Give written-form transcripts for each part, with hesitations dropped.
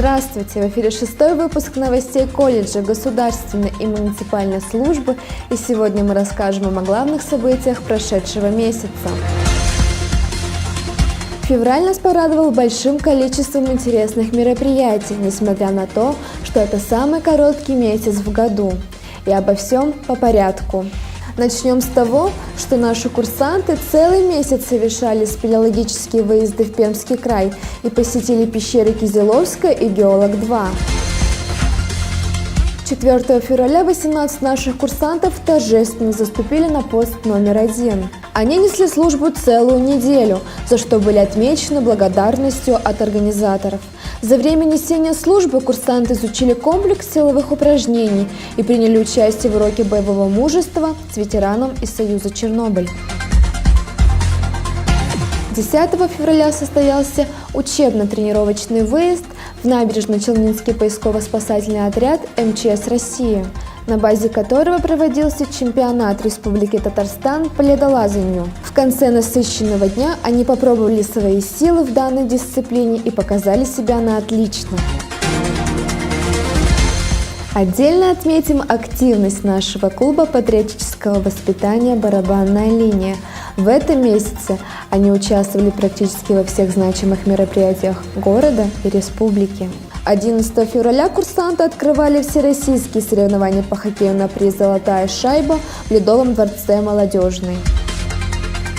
Здравствуйте! В эфире 6-й выпуск новостей колледжа государственной и муниципальной службы, и сегодня мы расскажем вам о главных событиях прошедшего месяца. Февраль нас порадовал большим количеством интересных мероприятий, несмотря на то, что это самый короткий месяц в году. И обо всем по порядку. Начнем с того, что наши курсанты целый месяц совершали спелеологические выезды в Пермский край и посетили пещеры Кизиловская и Геолог-2. 4 февраля 18 наших курсантов торжественно заступили на пост номер 1. Они несли службу целую неделю, за что были отмечены благодарностью от организаторов. За время несения службы курсанты изучили комплекс силовых упражнений и приняли участие в уроке боевого мужества с ветераном из Союза Чернобыль. 10 февраля состоялся учебно-тренировочный выезд в набережно-Челнинский поисково-спасательный отряд МЧС России, на базе которого проводился чемпионат Республики Татарстан по ледолазанию. В конце насыщенного дня они попробовали свои силы в данной дисциплине и показали себя на отлично. Отдельно отметим активность нашего клуба патриотического воспитания «Барабанная линия». В этом месяце они участвовали практически во всех значимых мероприятиях города и республики. 11 февраля курсанты открывали всероссийские соревнования по хоккею на приз «Золотая шайба» в Ледовом дворце «Молодежный».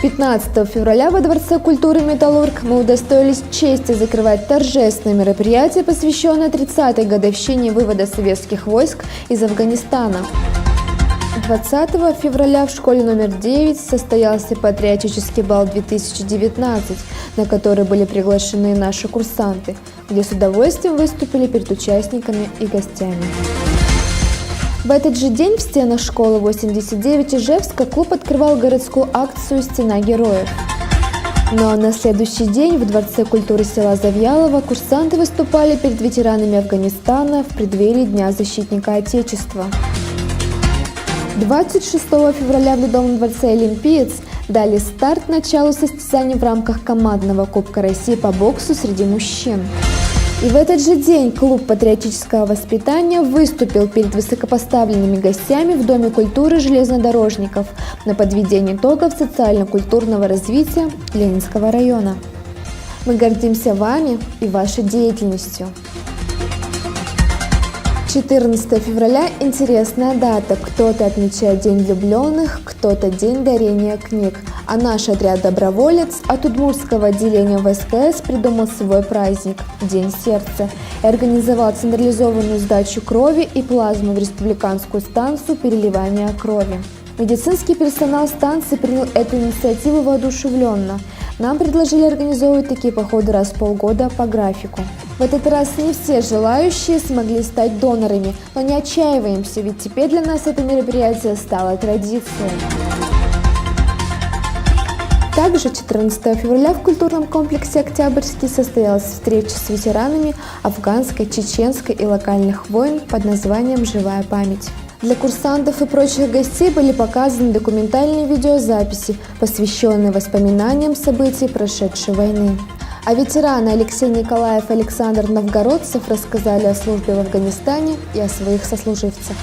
15 февраля во Дворце культуры «Металлург» мы удостоились чести закрывать торжественное мероприятие, посвященное 30-й годовщине вывода советских войск из Афганистана. 20 февраля в школе номер 9 состоялся патриотический бал 2019, на который были приглашены наши курсанты, где с удовольствием выступили перед участниками и гостями. В этот же день в стенах школы 89 Ижевска клуб открывал городскую акцию «Стена героев». Но на следующий день в Дворце культуры села Завьялово курсанты выступали перед ветеранами Афганистана в преддверии Дня защитника Отечества. 26 февраля в Ледовом дворце «Олимпиец» дали старт началу состязаний в рамках командного Кубка России по боксу среди мужчин. И в этот же день клуб патриотического воспитания выступил перед высокопоставленными гостями в Доме культуры железнодорожников на подведение итогов социально-культурного развития Ленинского района. Мы гордимся вами и вашей деятельностью. 14 февраля – интересная дата. Кто-то отмечает День влюбленных, кто-то День дарения книг. А наш отряд «Доброволец» от Удмуртского отделения ВСКС придумал свой праздник – День сердца и организовал централизованную сдачу крови и плазмы в республиканскую станцию переливания крови. Медицинский персонал станции принял эту инициативу воодушевленно. Нам предложили организовывать такие походы раз в полгода по графику. В этот раз не все желающие смогли стать донорами, но не отчаиваемся, ведь теперь для нас это мероприятие стало традицией. Также 14 февраля в культурном комплексе «Октябрьский» состоялась встреча с ветеранами афганской, чеченской и локальных войн под названием «Живая память». Для курсантов и прочих гостей были показаны документальные видеозаписи, посвященные воспоминаниям событий прошедшей войны. А ветераны Алексей Николаев и Александр Новгородцев рассказали о службе в Афганистане и о своих сослуживцах.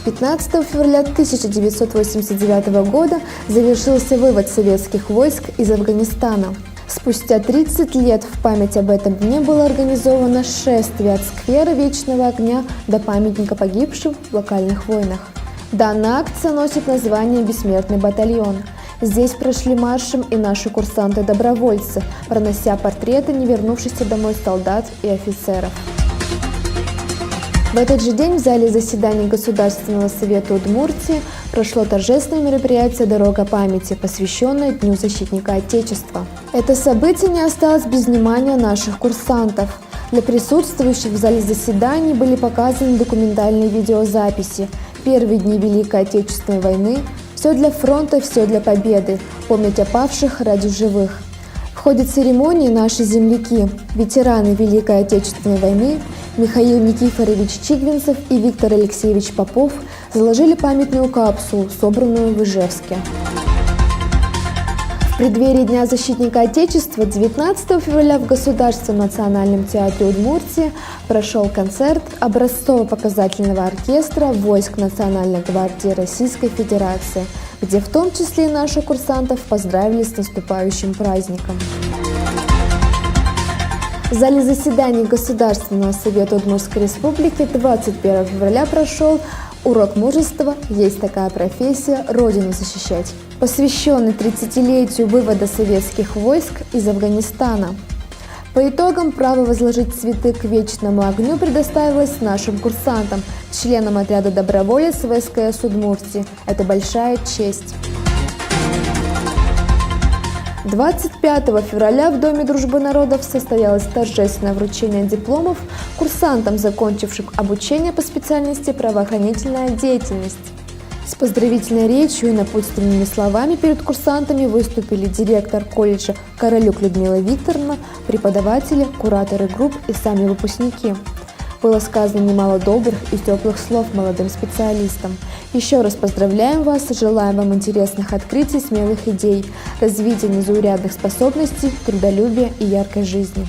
15 февраля 1989 года завершился вывод советских войск из Афганистана. Спустя 30 лет в память об этом дне было организовано шествие от сквера Вечного огня до памятника погибшим в локальных войнах. Данная акция носит название «Бессмертный батальон». Здесь прошли маршем и наши курсанты-добровольцы, пронося портреты не вернувшихся домой солдат и офицеров. В этот же день в зале заседаний Государственного совета Удмуртии прошло торжественное мероприятие «Дорога памяти», посвященное Дню защитника Отечества. Это событие не осталось без внимания наших курсантов. Для присутствующих в зале заседаний были показаны документальные видеозаписи «Первые дни Великой Отечественной войны», «Все для фронта, все для победы», «Помнить о павших ради живых». В ходе церемонии наши земляки, ветераны Великой Отечественной войны Михаил Никифорович Чигвинцев и Виктор Алексеевич Попов заложили памятную капсулу, собранную в Ижевске. В преддверии Дня защитника Отечества 19 февраля в Государственном национальном театре Удмуртии прошел концерт образцово-показательного оркестра войск Национальной гвардии Российской Федерации, где в том числе и наших курсантов поздравили с наступающим праздником. В зале заседаний Государственного совета Удмуртской Республики 21 февраля прошел урок мужества «Есть такая профессия – Родину защищать», посвященный 30-летию вывода советских войск из Афганистана. По итогам право возложить цветы к вечному огню предоставилось нашим курсантам, членам отряда доброволец ВСКС Удмуртии. Это большая честь. 25 февраля в Доме дружбы народов состоялось торжественное вручение дипломов курсантам, закончившим обучение по специальности правоохранительная деятельность. С поздравительной речью и напутственными словами перед курсантами выступили директор колледжа Королюк Людмила Викторовна, преподаватели, кураторы групп и сами выпускники. Было сказано немало добрых и теплых слов молодым специалистам. Еще раз поздравляем вас, желаем вам интересных открытий, смелых идей, развития незаурядных способностей, трудолюбия и яркой жизни.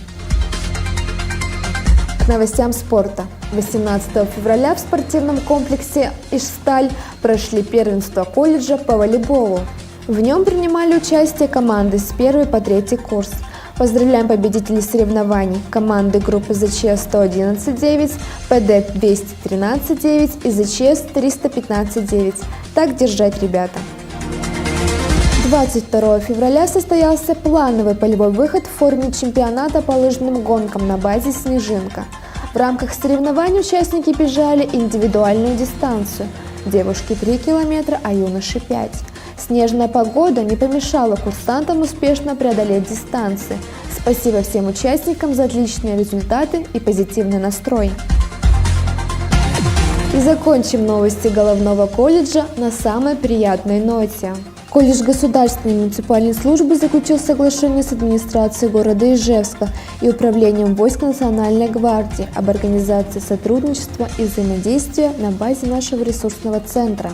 К новостям спорта. 18 февраля в спортивном комплексе «Ижсталь» прошли первенства колледжа по волейболу. В нем принимали участие команды с 1 по 3 курс. Поздравляем победителей соревнований, команды группы ЗЧС 111-9, ПД 213-9 и ЗЧС 315-9. Так держать, ребята! 22 февраля состоялся плановый полевой выход в форме чемпионата по лыжным гонкам на базе «Снежинка». В рамках соревнований участники бежали индивидуальную дистанцию. Девушки 3 километра, а юноши 5. Снежная погода не помешала курсантам успешно преодолеть дистанции. Спасибо всем участникам за отличные результаты и позитивный настрой. И закончим новости головного колледжа на самой приятной ноте. Колледж государственной муниципальной службы заключил соглашение с администрацией города Ижевска и управлением войск Национальной гвардии об организации сотрудничества и взаимодействия на базе нашего ресурсного центра.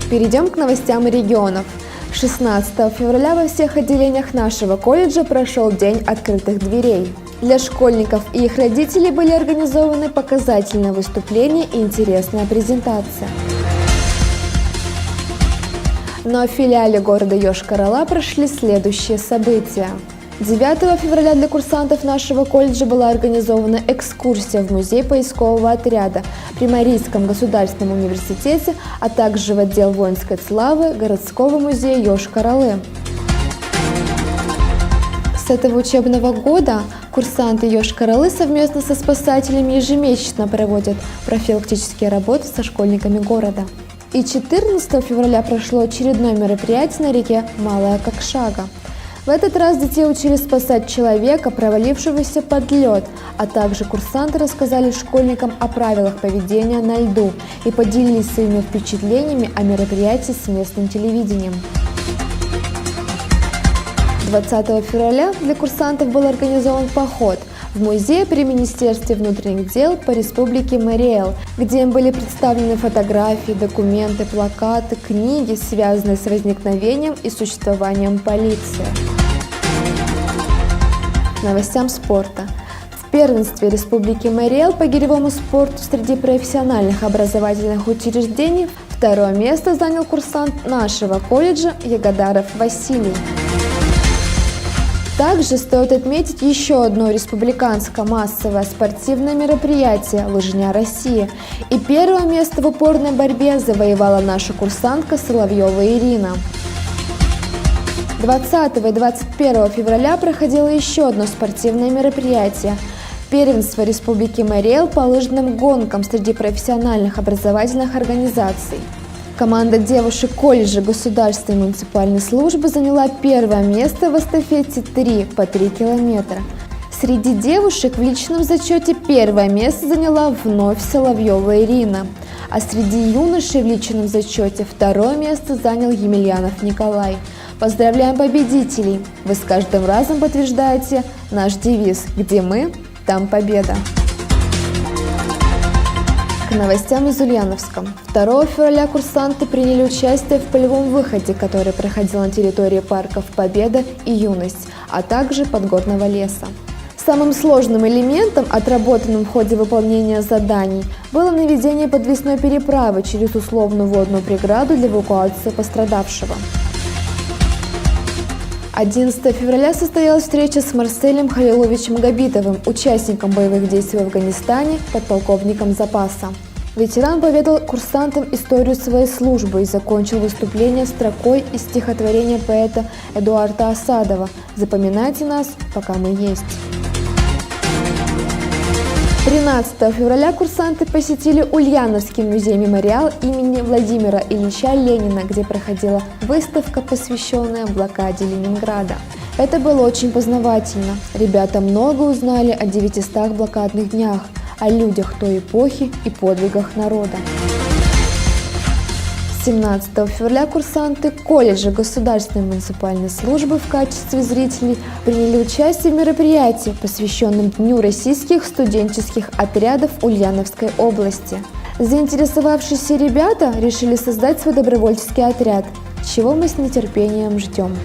Перейдем к новостям регионов. 16 февраля во всех отделениях нашего колледжа прошел День открытых дверей. Для школьников и их родителей были организованы показательные выступления и интересная презентация. Но в филиале города Йошкар-Ола прошли следующие события. 9 февраля для курсантов нашего колледжа была организована экскурсия в музей поискового отряда при Марийском государственном университете, а также в отдел воинской славы городского музея Йошкар-Олы. С этого учебного года курсанты Йошкар-Олы совместно со спасателями ежемесячно проводят профилактические работы со школьниками города. И 14 февраля прошло очередное мероприятие на реке Малая Кокшага. В этот раз детей учили спасать человека, провалившегося под лед, а также курсанты рассказали школьникам о правилах поведения на льду и поделились своими впечатлениями о мероприятии с местным телевидением. 20 февраля для курсантов был организован поход в музей при Министерстве внутренних дел по республике Мариэл, где им были представлены фотографии, документы, плакаты, книги, связанные с возникновением и существованием полиции. К новостям спорта. В первенстве Республики Мариэл по гиревому спорту среди профессиональных образовательных учреждений второе место занял курсант нашего колледжа Ягодаров Василий. Также стоит отметить еще одно республиканское массовое спортивное мероприятие «Лыжня России». И первое место в упорной борьбе завоевала наша курсантка Соловьева Ирина. 20 и 21 февраля проходило еще одно спортивное мероприятие – первенство Республики Мариэл по лыжным гонкам среди профессиональных образовательных организаций. Команда девушек колледжа государственной муниципальной службы заняла первое место в эстафете 3 по 3 километра. Среди девушек в личном зачете первое место заняла вновь Соловьева Ирина, а среди юношей в личном зачете второе место занял Емельянов Николай. Поздравляем победителей! Вы с каждым разом подтверждаете наш девиз «Где мы, там победа». К новостям из Ульяновска. 2 февраля курсанты приняли участие в полевом выходе, который проходил на территории парков «Победа» и «Юность», а также Подгорного леса. Самым сложным элементом, отработанным в ходе выполнения заданий, было наведение подвесной переправы через условную водную преграду для эвакуации пострадавшего. 11 февраля состоялась встреча с Марселем Халиловичем Габитовым, участником боевых действий в Афганистане, подполковником запаса. Ветеран поведал курсантам историю своей службы и закончил выступление строкой из стихотворения поэта Эдуарда Асадова «Запоминайте нас, пока мы есть». 13 февраля курсанты посетили Ульяновский музей-мемориал имени Владимира Ильича Ленина, где проходила выставка, посвященная блокаде Ленинграда. Это было очень познавательно. Ребята много узнали о 900 блокадных днях, о людях той эпохи и подвигах народа. 17 февраля курсанты колледжа государственной муниципальной службы в качестве зрителей приняли участие в мероприятии, посвященном Дню российских студенческих отрядов Ульяновской области. Заинтересовавшиеся ребята решили создать свой добровольческий отряд, чего мы с нетерпением ждем.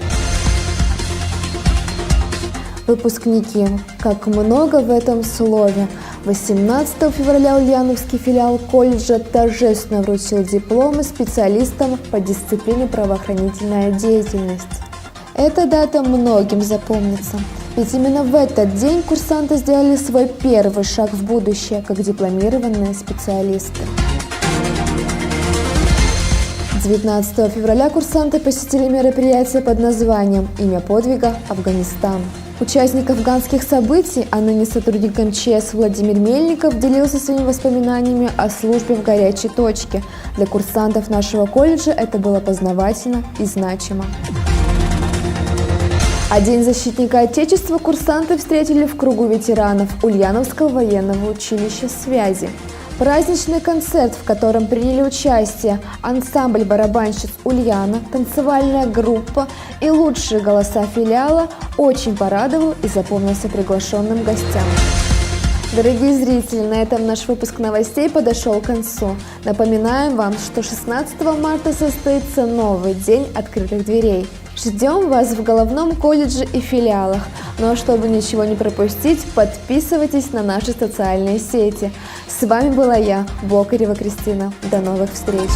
Выпускники, как много в этом слове! 18 февраля Ульяновский филиал колледжа торжественно вручил дипломы специалистам по дисциплине правоохранительная деятельность. Эта дата многим запомнится, ведь именно в этот день курсанты сделали свой первый шаг в будущее, как дипломированные специалисты. 19 февраля курсанты посетили мероприятие под названием «Имя подвига – Афганистан». Участник афганских событий, а ныне сотрудник МЧС Владимир Мельников делился своими воспоминаниями о службе в горячей точке. Для курсантов нашего колледжа это было познавательно и значимо. А День защитника Отечества курсанты встретили в кругу ветеранов Ульяновского военного училища связи. Праздничный концерт, в котором приняли участие ансамбль барабанщиц Ульяна, танцевальная группа и лучшие голоса филиала, очень порадовал и запомнился приглашенным гостям. Дорогие зрители, на этом наш выпуск новостей подошел к концу. Напоминаем вам, что 16 марта состоится новый день открытых дверей. Ждем вас в Головном колледже и филиалах. Ну а чтобы ничего не пропустить, подписывайтесь на наши социальные сети. С вами была я, Бокарева Кристина. До новых встреч!